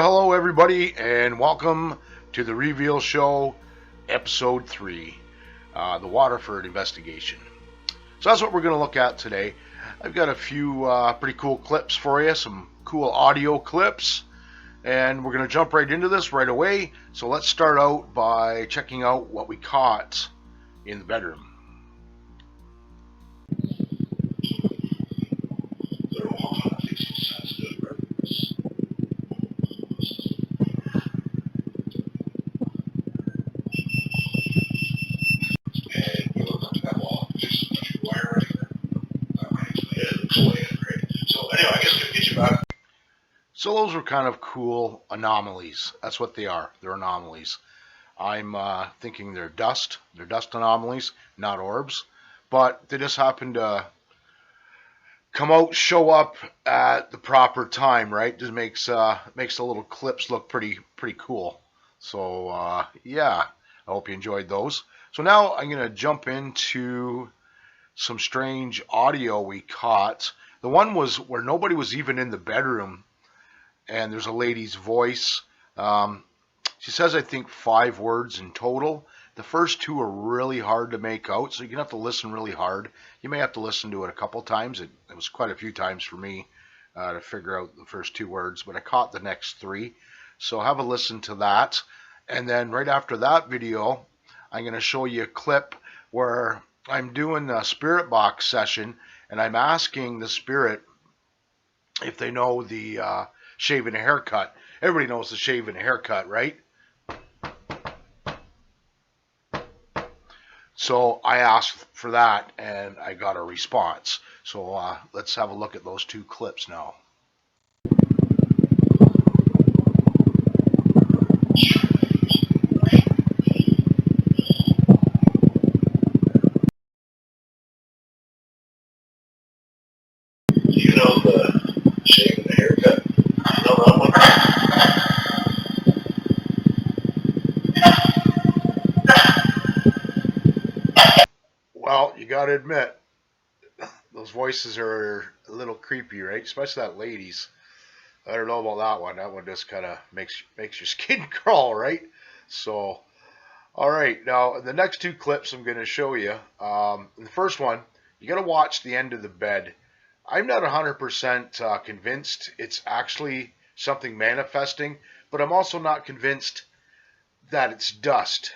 hello everybody, and welcome to the Reveal Show, Episode 3, the Waterford investigation. So that's what we're going to look at today. I've got a few pretty cool clips for you, some cool audio clips, and we're going to jump right into this right away. So let's start out by checking out what we caught in the bedroom. So those are kind of cool anomalies. That's what they are. They're anomalies. I'm thinking they're dust. They're dust anomalies, not orbs. But they just happen to come out, show up at the proper time, right? Just makes the little clips look pretty cool. So yeah, I hope you enjoyed those. So now I'm gonna jump into some strange audio we caught. The one was where nobody was even in the bedroom, and there's a lady's voice. She says, I think, 5 words in total. The first 2 are really hard to make out, so you're going to have to listen really hard. You may have to listen to it a couple times. It was quite a few times for me to figure out the first 2 words, but I caught the next 3. So have a listen to that. And then right after that video, I'm going to show you a clip where I'm doing a spirit box session, and I'm asking the spirit if they know the shave and a haircut. Everybody knows the shave and a haircut, right? So I asked for that, and I got a response. So let's have a look at those 2 clips now. You know the shave and the haircut? You know that one? Well, you got to admit, those voices are a little creepy, right? Especially that lady's. I don't know about that one. That one just kind of makes your skin crawl, right? So, all right. Now, the next 2 clips I'm going to show you. The first one, you got to watch the end of the bed. I'm not 100% convinced it's actually something manifesting, but I'm also not convinced that it's dust.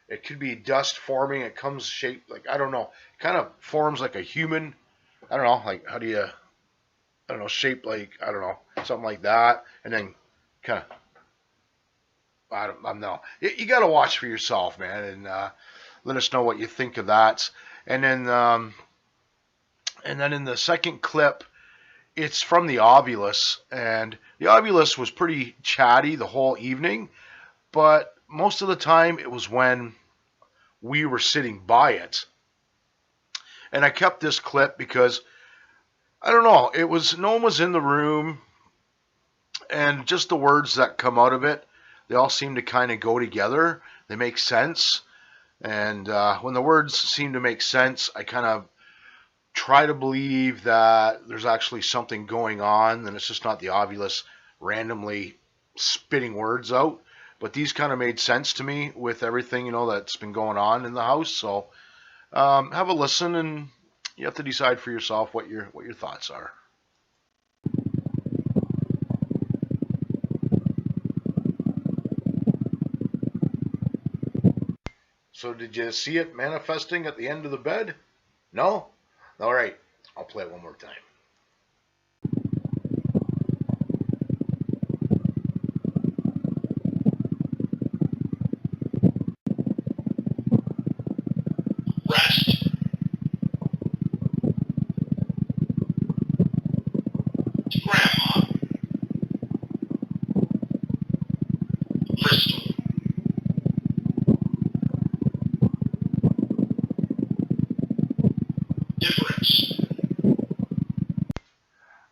It could be dust forming. It comes shaped like, I don't know, it kind of forms like a human. I don't know, like, how do you, I don't know, shaped like, I don't know, something like that. And then kind of, I don't know. You got to watch for yourself, man, and let us know what you think of that. And then in the second clip, it's from the Ovulus, and the Ovulus was pretty chatty the whole evening, but most of the time it was when we were sitting by it. And I kept this clip because, I don't know, it was, no one was in the room, and just the words that come out of it, they all seem to kind of go together. They make sense. And when the words seem to make sense, I kind of try to believe that there's actually something going on, and it's just not the Ovulus randomly spitting words out. But these kind of made sense to me with everything, that's been going on in the house. So have a listen, and you have to decide for yourself what your thoughts are. So did you see it manifesting at the end of the bed? No? All right, I'll play it one more time. Rest. Grandma. Crystal. Difference.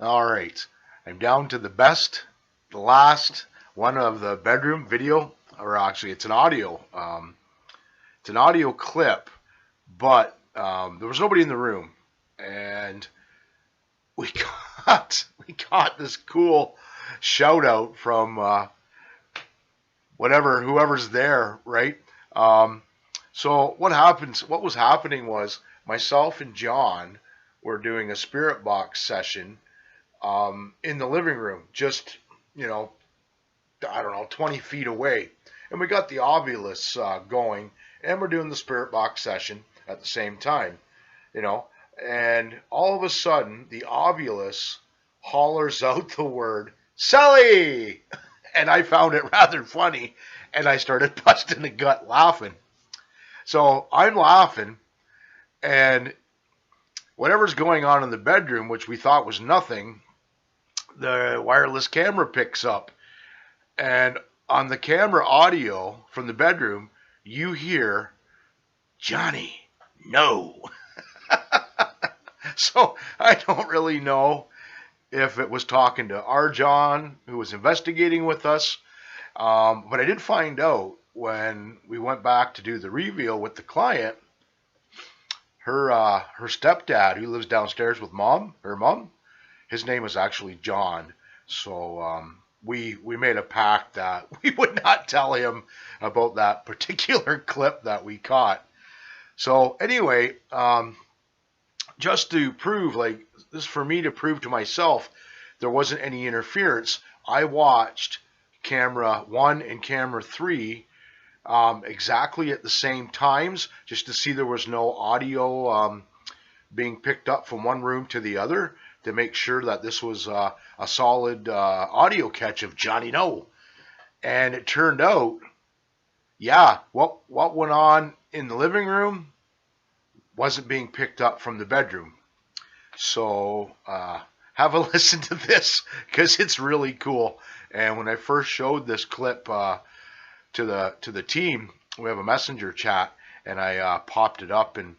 All right, I'm down to the last one of the bedroom video, or actually it's an audio. It's an audio clip, but there was nobody in the room, and we got this cool shout out from whatever, whoever's there, right? Um, so what was happening was myself and John were doing a spirit box session in the living room, just, you know, I don't know, 20 feet away. And we got the Ovilus going, and we're doing the spirit box session at the same time, you know. And all of a sudden, the Ovilus hollers out the word, Sully! And I found it rather funny, and I started busting a gut laughing. So I'm laughing, and whatever's going on in the bedroom, which we thought was nothing, the wireless camera picks up. And on the camera audio from the bedroom, you hear, Johnny, no. So I don't really know if it was talking to our John, who was investigating with us. But I did find out when we went back to do the reveal with the client, her stepdad, who lives downstairs with her mom, his name is actually John. So we made a pact that we would not tell him about that particular clip that we caught. So anyway, just to prove, like, this for me to prove to myself there wasn't any interference, I watched camera 1 and camera 3 exactly at the same times, just to see there was no audio being picked up from one room to the other, to make sure that this was a solid audio catch of Johnny No. And it turned out, yeah, what went on in the living room wasn't being picked up from the bedroom. So have a listen to this, because it's really cool. And when I first showed this clip to the team, we have a messenger chat, and I popped it up and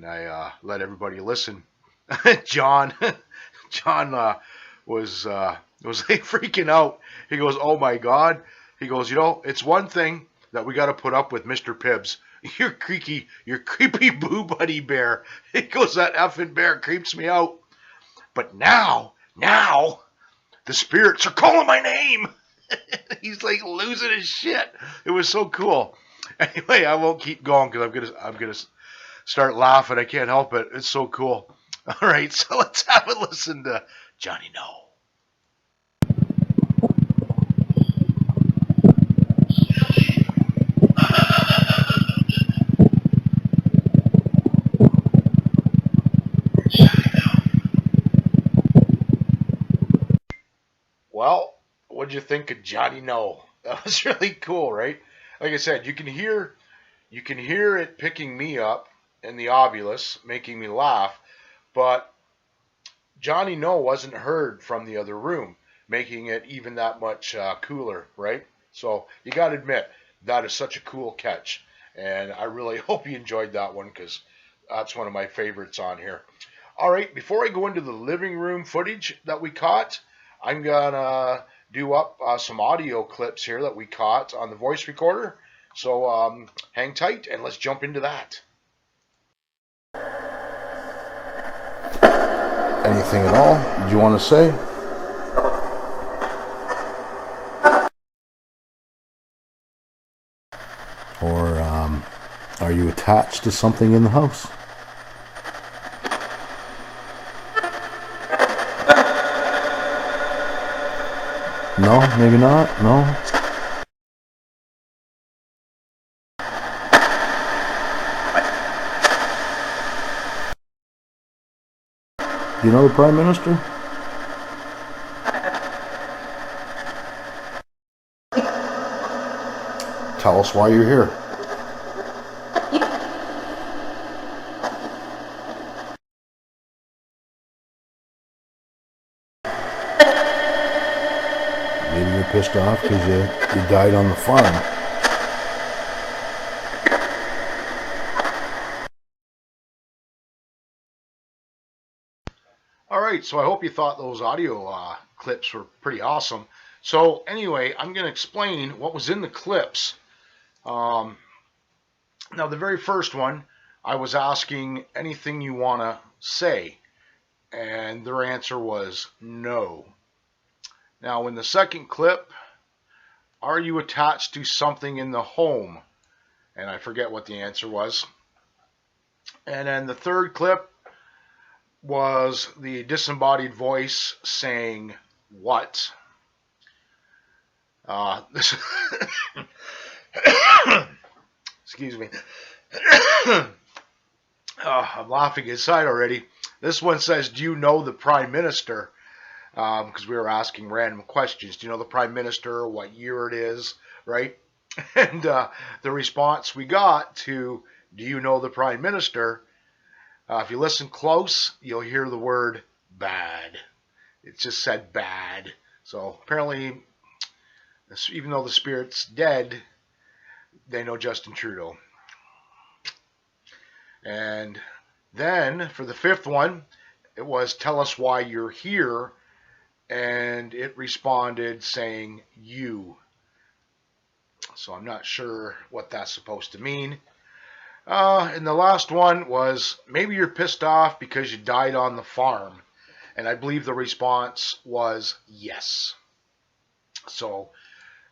I let everybody listen. John was like freaking out. He goes, "Oh my God!" He goes, "You know, it's one thing that we got to put up with, Mr. Pibbs. Your creepy boo buddy bear." He goes, "That effing bear creeps me out. But now, the spirits are calling my name." He's like losing his shit. It was so cool. Anyway, I won't keep going because I'm gonna start laughing. I can't help it. It's so cool. All right, so let's have a listen to Johnny No. Well, what'd you think of Johnny No? That was really cool, right? Like I said, you can hear it picking me up in the Ovilus, making me laugh, but Johnny No wasn't heard from the other room, making it even that much cooler, right? So you got to admit, that is such a cool catch. And I really hope you enjoyed that one, because that's one of my favorites on here. All right, before I go into the living room footage that we caught, I'm going to do up some audio clips here that we caught on the voice recorder. So hang tight and let's jump into that. Anything at all did you want to say? Or are you attached to something in the house? No, maybe not. No. Do you know the Prime Minister? Tell us why you're here. Maybe you're pissed off because you died on the farm. All right, so I hope you thought those audio clips were pretty awesome. So anyway, I'm going to explain what was in the clips. Now, the very first one, I was asking anything you want to say, and their answer was no. Now, in the second clip, are you attached to something in the home? And I forget what the answer was. And then the third clip was the disembodied voice saying what? This excuse me. I'm laughing inside already. This one says, do you know the Prime Minister? Because we were asking random questions. Do you know the Prime Minister, what year it is, right? And the response we got to, do you know the Prime Minister? If you listen close, you'll hear the word bad. It just said bad. So apparently, even though the spirit's dead, they know Justin Trudeau. And then for the fifth one, it was tell us why you're here. And it responded saying you. So I'm not sure what that's supposed to mean. And the last one was maybe you're pissed off because you died on the farm. And I believe the response was yes. So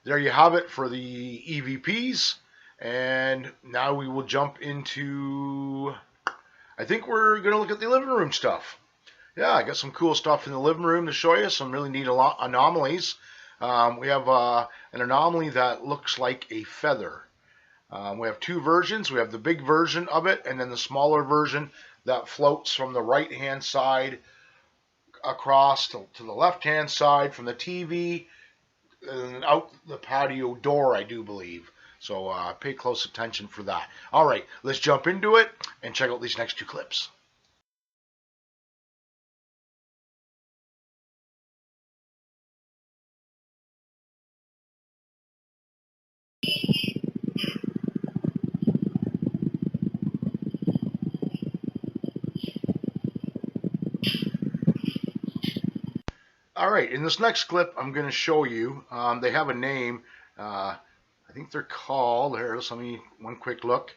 there you have it for the EVPs. And now we will jump into, I think we're going to look at the living room stuff. Yeah, I got some cool stuff in the living room to show you. Some really neat anomalies. We have an anomaly that looks like a feather. We have two versions. We have the big version of it and then the smaller version that floats from the right-hand side across to the left-hand side from the TV and out the patio door, I do believe. So pay close attention for that. All right, let's jump into it and check out these next two clips. All right, in this next clip, I'm going to show you, they have a name. I think they're called, here, let me, one quick look.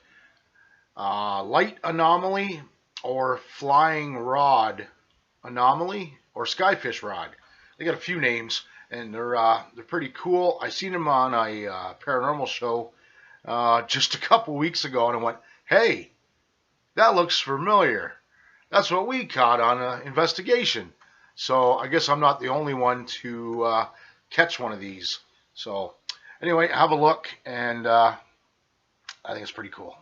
Light anomaly or flying rod anomaly or skyfish rod. They got a few names and they're pretty cool. I seen them on a paranormal show just a couple weeks ago and I went, hey, that looks familiar. That's what we caught on an investigation. So I guess I'm not the only one to catch one of these. So anyway, have a look and I think it's pretty cool.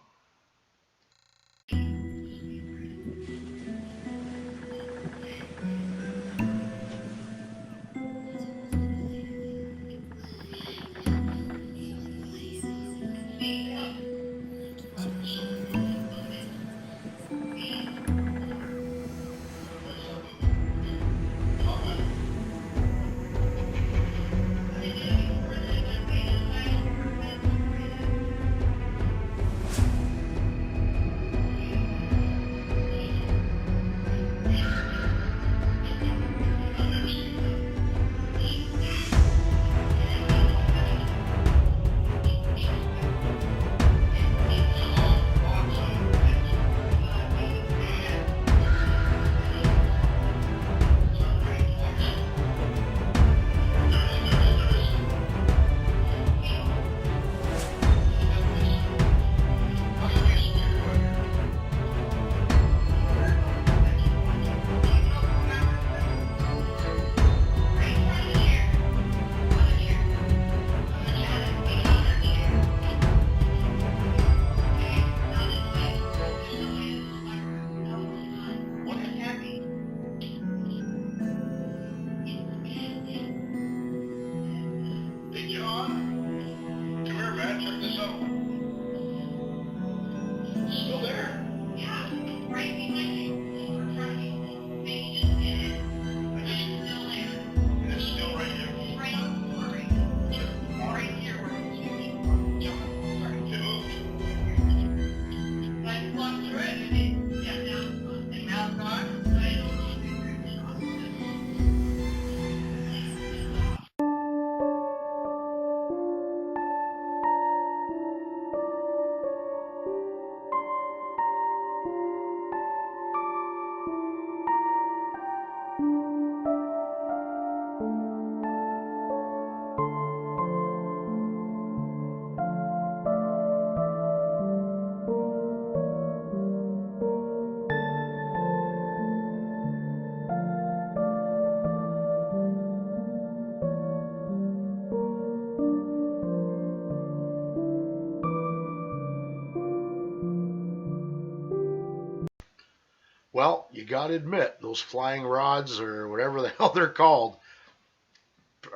Well, you got to admit, those flying rods or whatever the hell they're called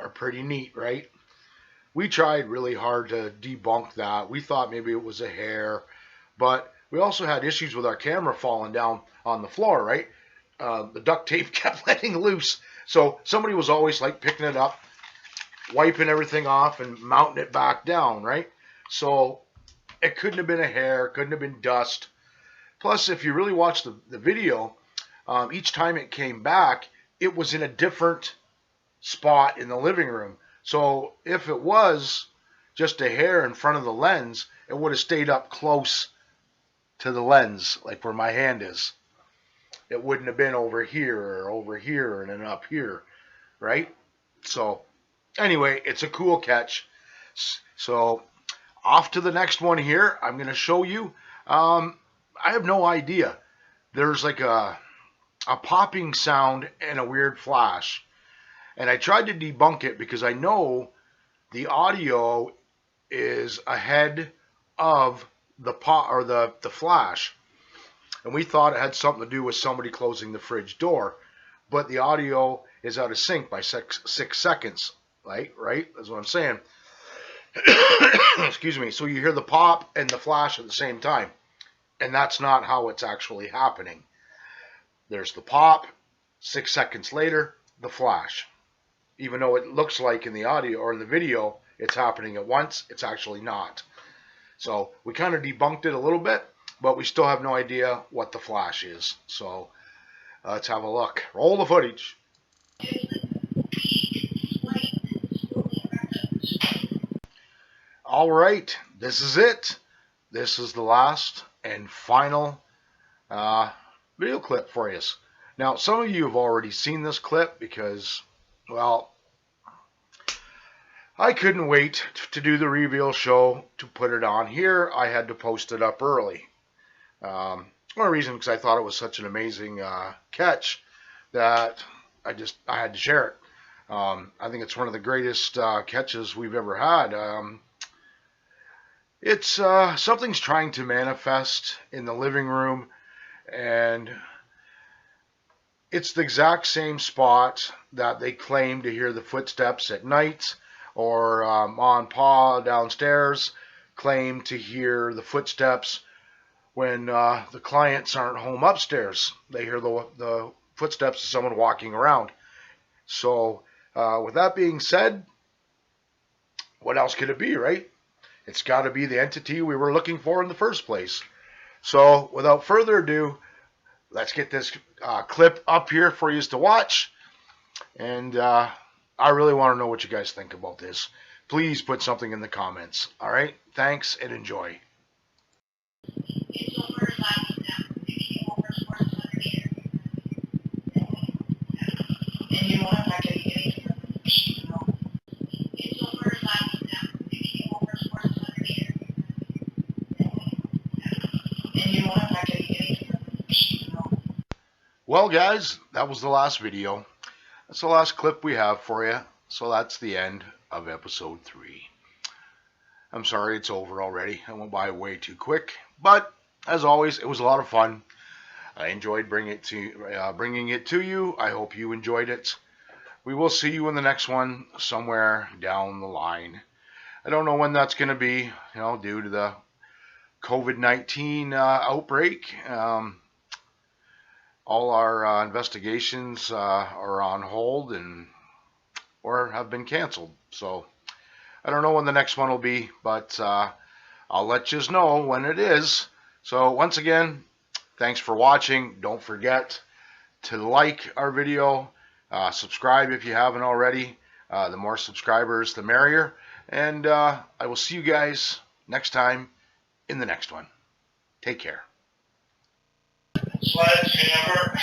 are pretty neat, right? We tried really hard to debunk that. We thought maybe it was a hair, but we also had issues with our camera falling down on the floor, right? The duct tape kept letting loose. So somebody was always like picking it up, wiping everything off, and mounting it back down, right? So it couldn't have been a hair, couldn't have been dust. Plus, if you really watch the video, each time it came back, it was in a different spot in the living room. So if it was just a hair in front of the lens, it would have stayed up close to the lens, like where my hand is. It wouldn't have been over here and then up here, right? So anyway, it's a cool catch. So off to the next one here. I'm going to show you. I have no idea. There's like a popping sound and a weird flash. And I tried to debunk it because I know the audio is ahead of the pop or the flash. And we thought it had something to do with somebody closing the fridge door. But the audio is out of sync by 6 seconds. Right? That's what I'm saying. Excuse me. So you hear the pop and the flash at the same time. And that's not how it's actually happening. There's the pop, 6 seconds later, the flash. Even though it looks like in the audio or in the video it's happening at once, it's actually not. So we kind of debunked it a little bit, but we still have no idea what the flash is. So let's have a look. Roll the footage. All right, this is it. This is the last and final video clip for you. Now, some of you have already seen this clip because, well, I couldn't wait to do the reveal show to put it on here. I had to post it up early. One reason because I thought it was such an amazing catch that I had to share it. I think it's one of the greatest catches we've ever had. It's something's trying to manifest in the living room, and it's the exact same spot that they claim to hear the footsteps at night, or Ma and Pa downstairs claim to hear the footsteps when the clients aren't home upstairs. They hear the footsteps of someone walking around. So with that being said, what else could it be, right? It's got to be the entity we were looking for in the first place. So without further ado, let's get this clip up here for you to watch. And I really want to know what you guys think about this. Please put something in the comments. All right? Thanks and enjoy. Well, guys, that was the last video. That's the last clip we have for you. So that's the end of episode 3. I'm sorry it's over already. I went by way too quick. But as always, it was a lot of fun. I enjoyed bringing it to you. I hope you enjoyed it. We will see you in the next one somewhere down the line. I don't know when that's going to be, due to the COVID-19 outbreak. All our investigations are on hold or have been canceled. So I don't know when the next one will be, but I'll let you know when it is. So once again, thanks for watching. Don't forget to like our video, subscribe if you haven't already. The more subscribers, the merrier. And I will see you guys next time in the next one. Take care. Sledgehammer.